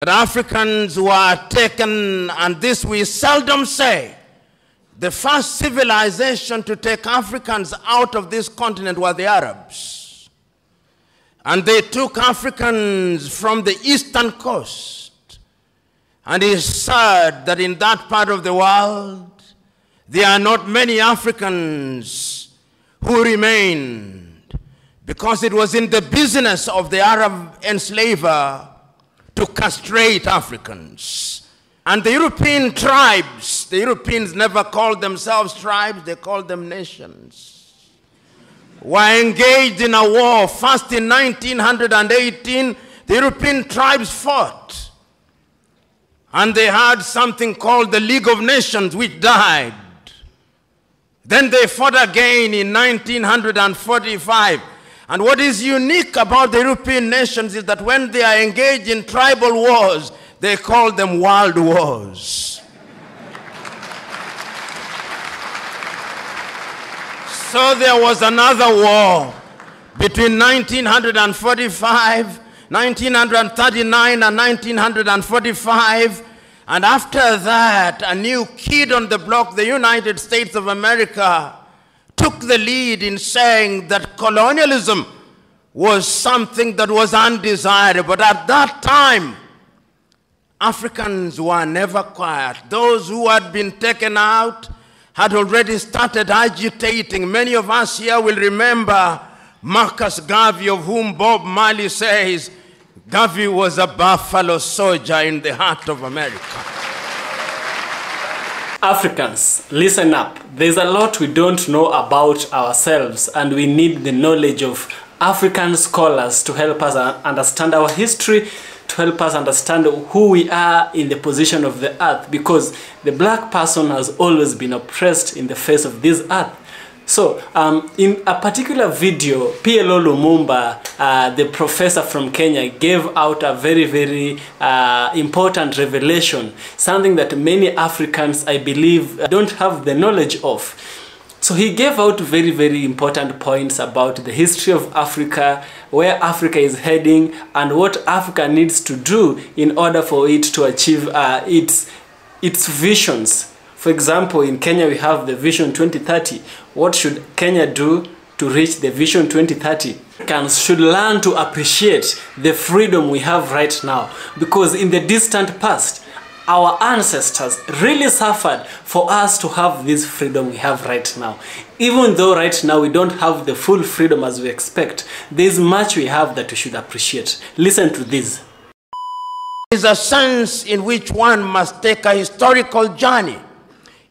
that Africans were taken, and this we seldom say. The first civilization to take Africans out of this continent were the Arabs. And they took Africans from the eastern coast. And it's said that in that part of the world, there are not many Africans who remained, because it was in the business of the Arab enslaver to castrate Africans. And the European tribes, the Europeans never called themselves tribes, they called them nations, were engaged in a war. First in 1918, the European tribes fought. And they had something called the League of Nations, which died. Then they fought again in 1945. And what is unique about the European nations is that when they are engaged in tribal wars, they call them world wars. So there was another war between 1945, 1939 and 1945. And after that, a new kid on the block, the United States of America, took the lead in saying that colonialism was something that was undesirable. But at that time, Africans were never quiet. Those who had been taken out had already started agitating. Many of us here will remember Marcus Garvey, of whom Bob Marley says, Garvey was a buffalo soldier in the heart of America. Africans, listen up. There's a lot we don't know about ourselves, and we need the knowledge of African scholars to help us understand our history, to help us understand who we are in the position of the earth, because the black person has always been oppressed in the face of this earth. So, in a particular video, Plo Lumumba, the professor from Kenya, gave out a very important revelation, something that many Africans, I believe, don't have the knowledge of. So he gave out very important points about the history of Africa, where Africa is heading, and what Africa needs to do in order for it to achieve its visions. For example, in Kenya we have the Vision 2030. What should Kenya do to reach the Vision 2030? Africans should learn to appreciate the freedom we have right now, because in the distant past, our ancestors really suffered for us to have this freedom we have right now. Even though right now we don't have the full freedom as we expect, there's much we have that we should appreciate. Listen to this. There is a sense in which one must take a historical journey,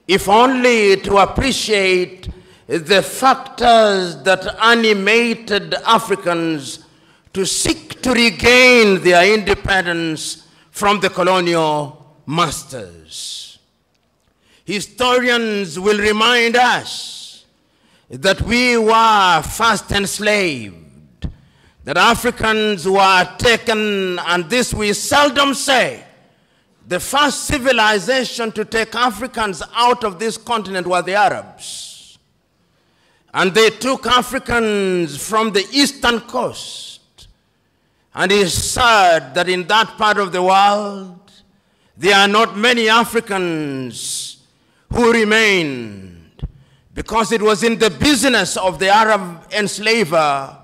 if only to appreciate the factors that animated Africans to seek to regain their independence from the colonial masters. Historians will remind us that we were first enslaved, that Africans were taken, and this we seldom say. The first civilization to take Africans out of this continent were the Arabs. And they took Africans from the eastern coast. And it's said that in that part of the world, there are not many Africans who remained, because it was in the business of the Arab enslaver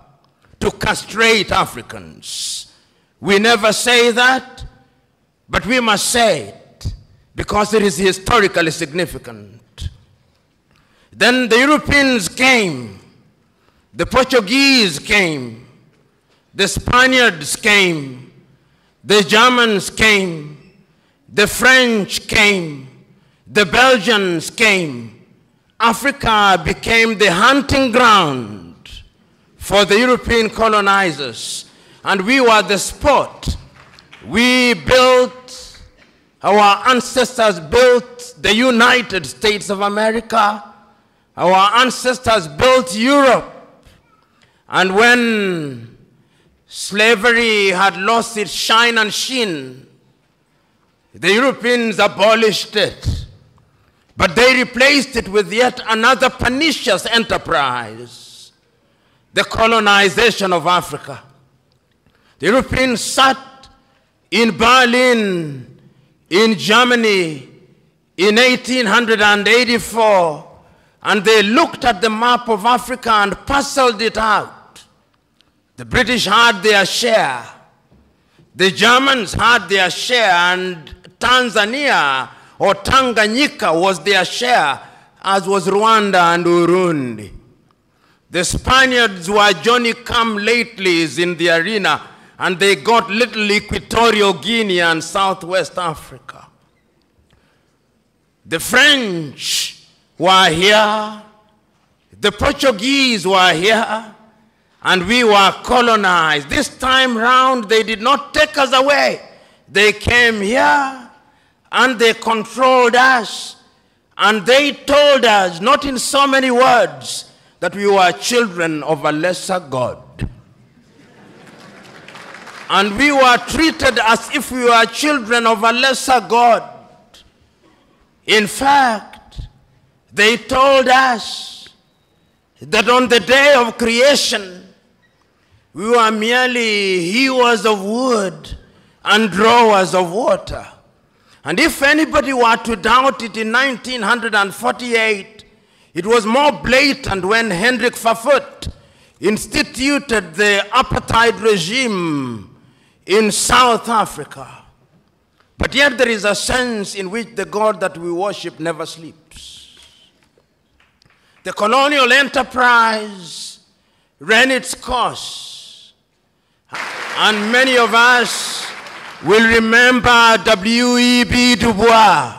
to castrate Africans. We never say that, but we must say it because it is historically significant. Then the Europeans came, the Portuguese came, the Spaniards came, the Germans came, the French came, the Belgians came. Africa became the hunting ground for the European colonizers, and we were the spot. We built, our ancestors built the United States of America. Our ancestors built Europe. And when slavery had lost its shine and sheen, the Europeans abolished it, but they replaced it with yet another pernicious enterprise, the colonization of Africa. The Europeans sat in Berlin, in Germany, in 1884, and they looked at the map of Africa and parceled it out. The British had their share. The Germans had their share, and Tanzania or Tanganyika was their share, as was Rwanda and Burundi. The Spaniards were Johnny-come-latelys in the arena, and they got little Equatorial Guinea and Southwest Africa. The French were here, the Portuguese were here, and we were colonized. This time round, they did not take us away. They came here, and they controlled us, and they told us, not in so many words, that we were children of a lesser God. And we were treated as if we were children of a lesser God. In fact, they told us that on the day of creation, we were merely hewers of wood and drawers of water. And if anybody were to doubt it in 1948, it was more blatant when Hendrik Verwoerd instituted the apartheid regime in South Africa. But yet there is a sense in which the God that we worship never sleeps. The colonial enterprise ran its course, and many of us will remember W.E.B. Du Bois.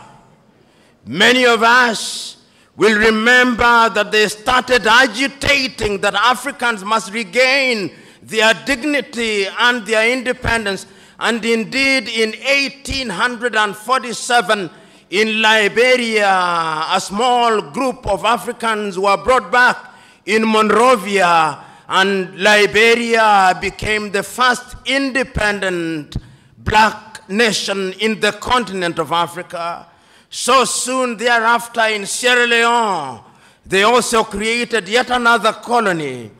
Many of us will remember that they started agitating that Africans must regain their dignity and their independence. And indeed, in 1847, in Liberia, a small group of Africans were brought back in Monrovia, and Liberia became the first independent black nation in the continent of Africa. So soon thereafter, in Sierra Leone, they also created yet another colony.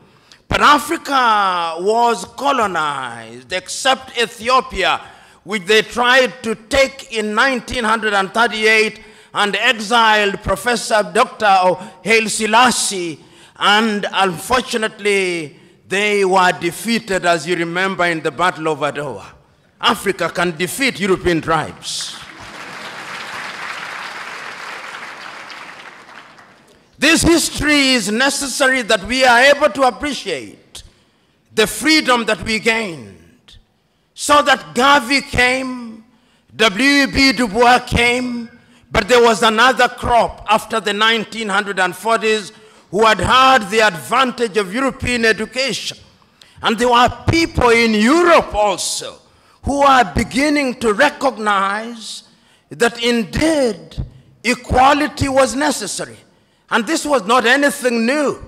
But Africa was colonized, except Ethiopia, which they tried to take in 1938 and exiled Professor Dr. Haile Selassie. And unfortunately, they were defeated, as you remember, in the Battle of Adwa. Africa can defeat European tribes. This history is necessary that we are able to appreciate the freedom that we gained. So that Garvey came, W.E.B. Du Bois came, but there was another crop after the 1940s who had had the advantage of European education. And there were people in Europe also who are beginning to recognize that indeed equality was necessary. And this was not anything new.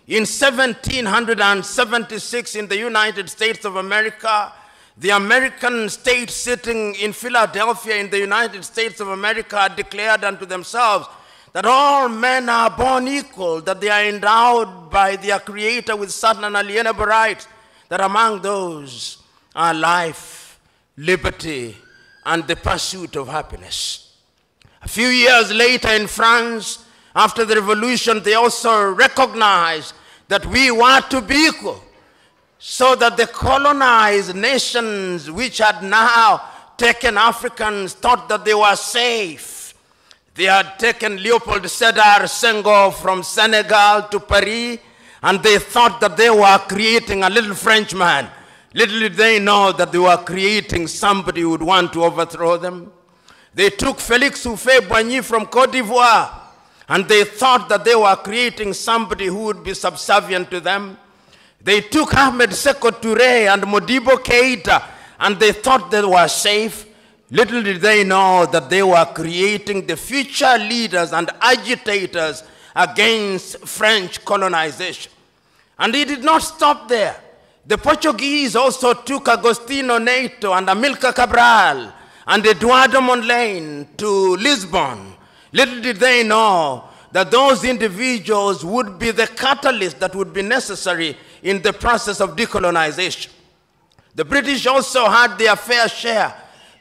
In 1776 in the United States of America, the American state sitting in Philadelphia in the United States of America declared unto themselves that all men are born equal, that they are endowed by their Creator with certain unalienable rights, that among those are life, liberty, and the pursuit of happiness. A few years later in France, after the revolution, they also recognized that we were to be equal, so that the colonized nations which had now taken Africans thought that they were safe. They had taken Leopold Sédar Senghor from Senegal to Paris, and they thought that they were creating a little Frenchman. Little did they know that they were creating somebody who would want to overthrow them. They took Félix Houphouët-Boigny from Côte d'Ivoire, and they thought that they were creating somebody who would be subservient to them. They took Ahmed Sékou Touré and Modibo Keïta, and they thought they were safe. Little did they know that they were creating the future leaders and agitators against French colonization. And it did not stop there. The Portuguese also took Agostinho Neto and Amilcar Cabral and Eduardo Mondlane to Lisbon. Little did they know that those individuals would be the catalyst that would be necessary in the process of decolonization. The British also had their fair share.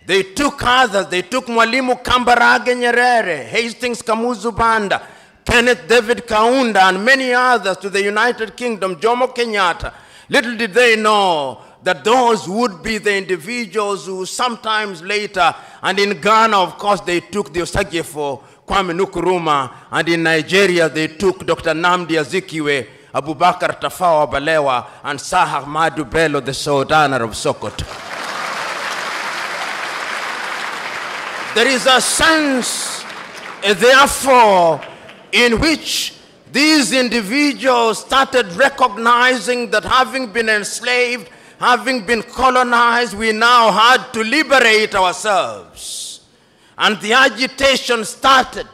They took others. They took Mwalimu Kambarage Nyerere, Hastings Kamuzu Banda, Kenneth David Kaunda, and many others to the United Kingdom, Jomo Kenyatta. Little did they know that those would be the individuals who sometimes later, and in Ghana, of course, they took the Osagyefo, Kwame Nkrumah, and in Nigeria, they took Dr. Nnamdi Azikiwe, Abubakar Tafawa Balewa, and Sir Ahmadu Bello, the Sultan of Sokoto. There is a sense, therefore, in which these individuals started recognizing that having been enslaved, having been colonized, we now had to liberate ourselves. And the agitation started.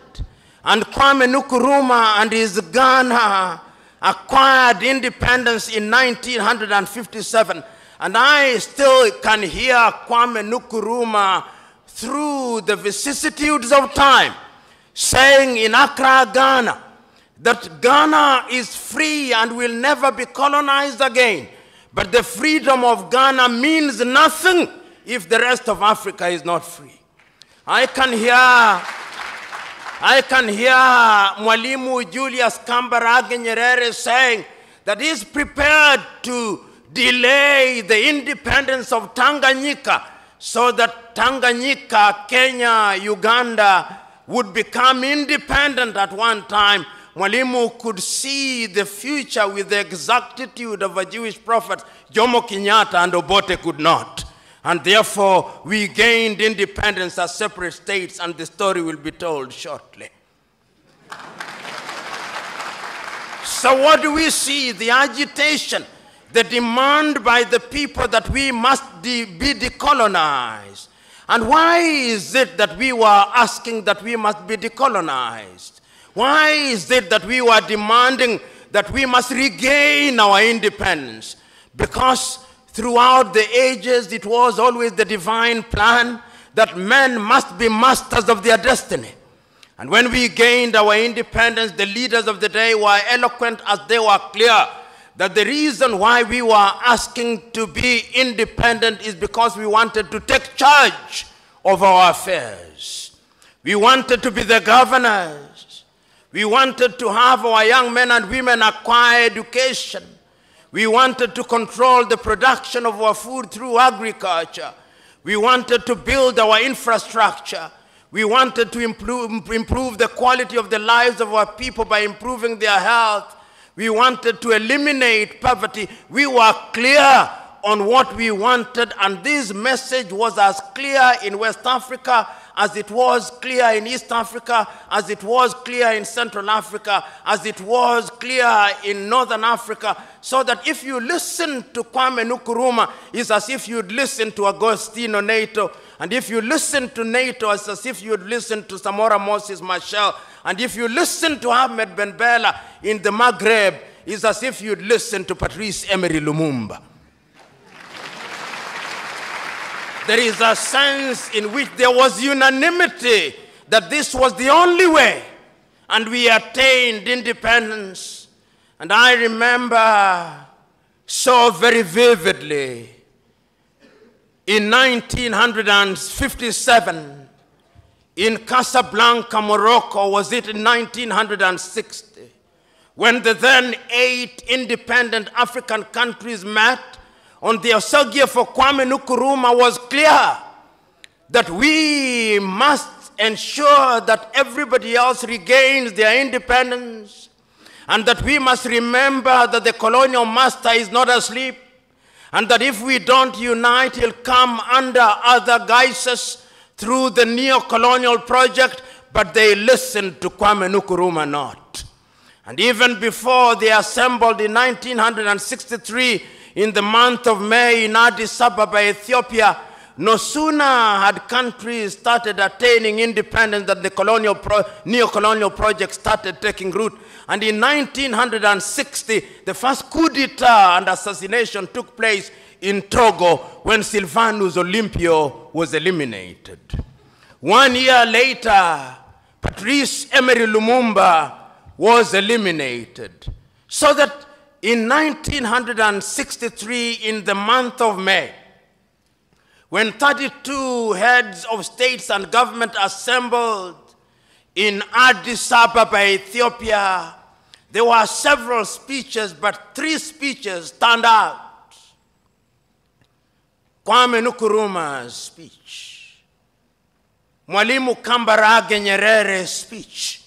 And Kwame Nkrumah and his Ghana acquired independence in 1957. And I still can hear Kwame Nkrumah through the vicissitudes of time saying in Accra, Ghana, that Ghana is free and will never be colonized again. But the freedom of Ghana means nothing if the rest of Africa is not free. I can hear Mwalimu Julius Kambarage Nyerere saying that he is prepared to delay the independence of Tanganyika so that Tanganyika, Kenya, Uganda would become independent at one time. Mwalimu could see the future with the exactitude of a Jewish prophet. Jomo Kenyatta and Obote could not. And therefore, we gained independence as separate states, and the story will be told shortly. So what do we see? The agitation, the demand by the people that we must be decolonized. And why is it that we were asking that we must be decolonized? Why is it that we were demanding that we must regain our independence? Because throughout the ages, it was always the divine plan that men must be masters of their destiny. And when we gained our independence, the leaders of the day were eloquent as they were clear that the reason why we were asking to be independent is because we wanted to take charge of our affairs. We wanted to be the governors. We wanted to have our young men and women acquire education. We wanted to control the production of our food through agriculture. We wanted to build our infrastructure. We wanted to improve the quality of the lives of our people by improving their health. We wanted to eliminate poverty. We were clear on what we wanted, and this message was as clear in West Africa as it was clear in East Africa, as it was clear in Central Africa, as it was clear in Northern Africa, so that if you listen to Kwame Nkrumah, it's as if you'd listen to Agostino Neto, and if you listen to Neto, it's as if you'd listen to Samora Moses Machel, and if you listen to Ahmed Ben Bella in the Maghreb, it's as if you'd listen to Patrice Emery Lumumba. There is a sense in which there was unanimity that this was the only way, and we attained independence. And I remember so very vividly, in 1957, in Casablanca, Morocco, was it in 1960, when the then 8 independent African countries met on the Osagie for Kwame Nkrumah, was clear that we must ensure that everybody else regains their independence, and that we must remember that the colonial master is not asleep, and that if we don't unite, he'll come under other guises through the neo-colonial project, but they listened to Kwame Nkrumah not. And even before they assembled in 1963, in the month of May in Addis Ababa, Ethiopia, no sooner had countries started attaining independence that the neo-colonial project started taking root. And in 1960, the first coup d'etat and assassination took place in Togo when Sylvanus Olympio was eliminated. 1 year later, Patrice Emery Lumumba was eliminated. So that in 1963, in the month of May, when 32 heads of states and government assembled in Addis Ababa, Ethiopia, there were several speeches, but 3 speeches stand out. Kwame Nkrumah's speech, Mwalimu Kambarage Nyerere's speech,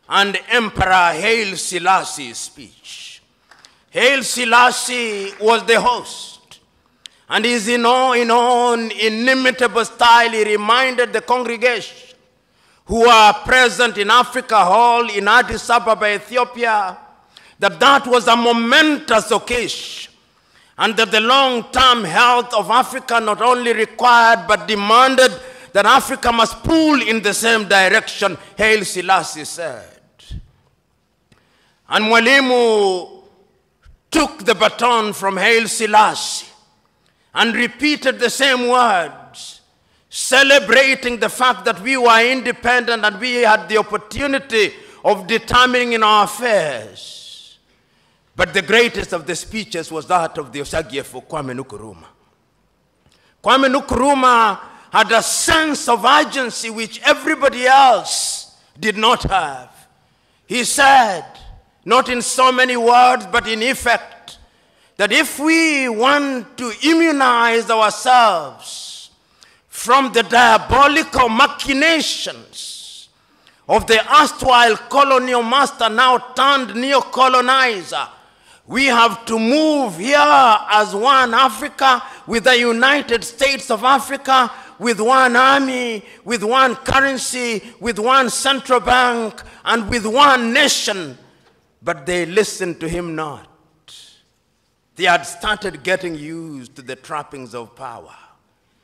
and Emperor Haile Selassie's speech. Haile Selassie was the host, and his own inimitable style, he reminded the congregation who are present in Africa Hall in Addis Ababa, Ethiopia, that was a momentous occasion, and that the long-term health of Africa not only required but demanded that Africa must pull in the same direction, Haile Selassie said. And Mwalimu took the baton from Haile Selassie and repeated the same words, celebrating the fact that we were independent and we had the opportunity of determining in our affairs. But the greatest of the speeches was that of the Osagyefo Kwame Nkrumah. Kwame Nkrumah had a sense of urgency which everybody else did not have. He said, not in so many words, but in effect, that if we want to immunize ourselves from the diabolical machinations of the erstwhile colonial master, now turned neo-colonizer, we have to move here as one Africa, with the United States of Africa, with one army, with one currency, with one central bank, and with one nation. But they listened to him not. They had started getting used to the trappings of power.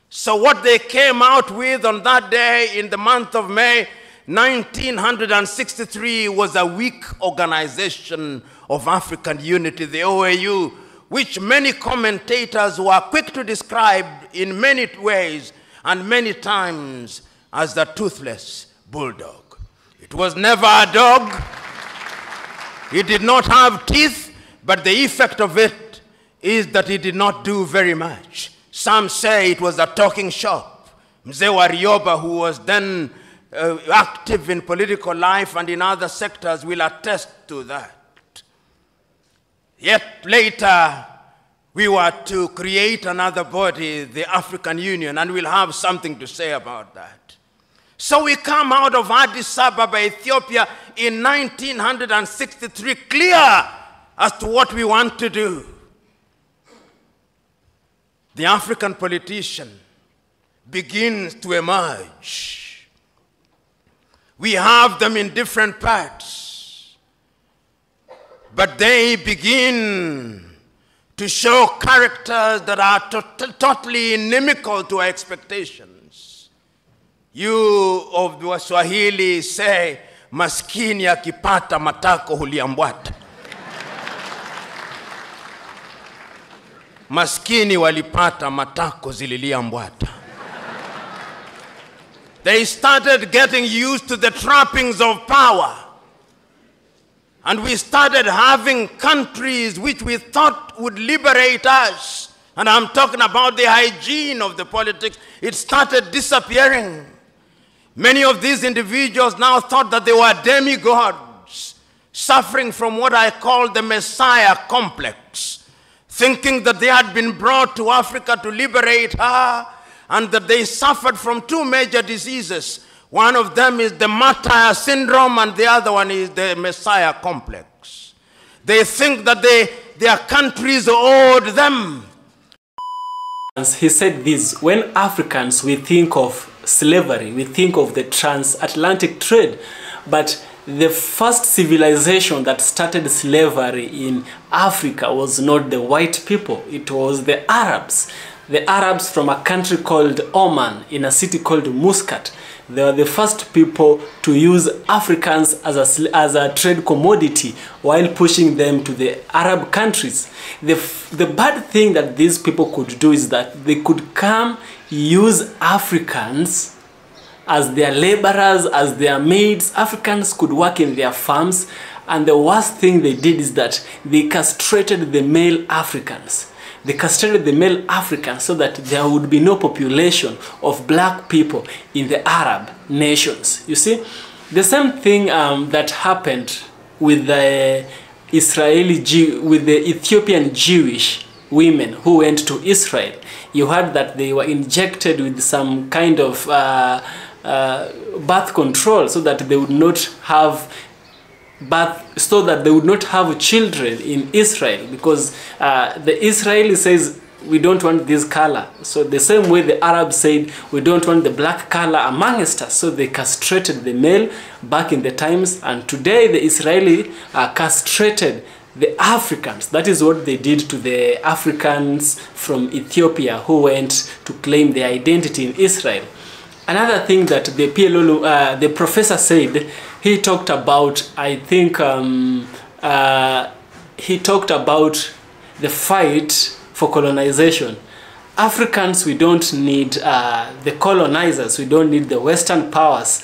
So what they came out with on that day in the month of May 1963 was a weak organization of African unity, the OAU, which many commentators were quick to describe in many ways and many times as the toothless bulldog. It was never a dog. It did not have teeth, but the effect of it is that it did not do very much. Some say it was a talking shop. Mzee Warioba, who was then active in political life and in other sectors, will attest to that. Yet later, we were to create another body, the African Union, and we'll have something to say about that. So we come out of Addis Ababa, Ethiopia in 1963, clear as to what we want to do. The African politician begins to emerge. We have them in different parts, but they begin to show characters that are totally inimical to our expectations. You of the Swahili say, maskini akipata matako huliambwata. Maskini walipata matako zililiambwata. They started getting used to the trappings of power. And we started having countries which we thought would liberate us. And I'm talking about the hygiene of the politics. It started disappearing. Many of these individuals now thought that they were demigods, suffering from what I call the Messiah complex, thinking that they had been brought to Africa to liberate her, and that they suffered from 2 major diseases. One of them is the martyr syndrome, and the other one is the Messiah complex. They think that their countries owed them. He said this: when Africans, we think of slavery, we think of the transatlantic trade, but the first civilization that started slavery in Africa was not the white people, it was the Arabs. The Arabs from a country called Oman, in a city called Muscat. They were the first people to use Africans as a trade commodity while pushing them to the Arab countries. The bad thing that these people could do is that they could come use Africans as their laborers, as their maids. Africans could work in their farms, and the worst thing they did is that they castrated the male Africans. They castrated the male Africans so that there would be no population of black people in the Arab nations. You see, the same thing that happened with the with the Ethiopian Jewish women who went to Israel. You heard that they were injected with some kind of birth control so that they would not have children in Israel, because the Israeli says we don't want this color. So the same way the Arabs said we don't want the black color amongst us, so they castrated the male back in the times, and today the Israeli castrated the Africans. That is what they did to the Africans from Ethiopia who went to claim their identity in Israel. Another thing that the professor said, he talked about, I think, he talked about the fight for colonization. Africans, we don't need the colonizers, we don't need the Western powers.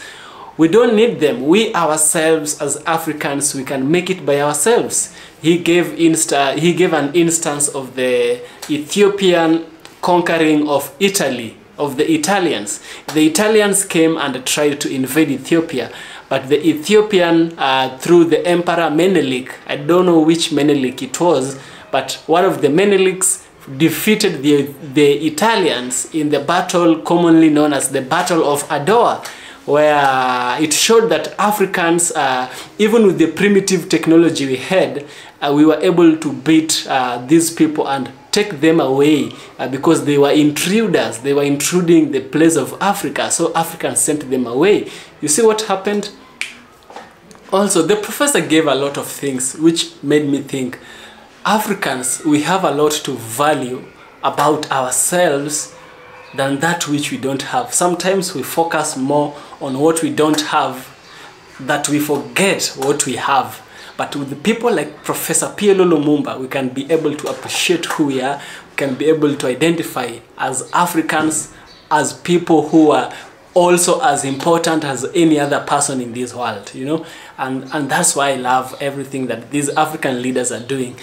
We don't need them. We ourselves as Africans, we can make it by ourselves. He gave an instance of the Ethiopian conquering of Italy, of the Italians. The Italians came and tried to invade Ethiopia, but the Ethiopian, through the Emperor Menelik, I don't know which Menelik it was, but one of the Meneliks defeated the Italians in the battle commonly known as the Battle of Adwa, where it showed that Africans, even with the primitive technology we had, we were able to beat these people and take them away because they were intruders. They were intruding the place of Africa, so Africans sent them away. You see what happened? Also, the professor gave a lot of things which made me think, Africans, we have a lot to value about ourselves than that which we don't have. Sometimes we focus more on what we don't have, that we forget what we have. But with people like Professor Plo Lumumba, we can be able to appreciate who we are. We can be able to identify as Africans, as people who are also as important as any other person in this world, you know. And that's why I love everything that these African leaders are doing.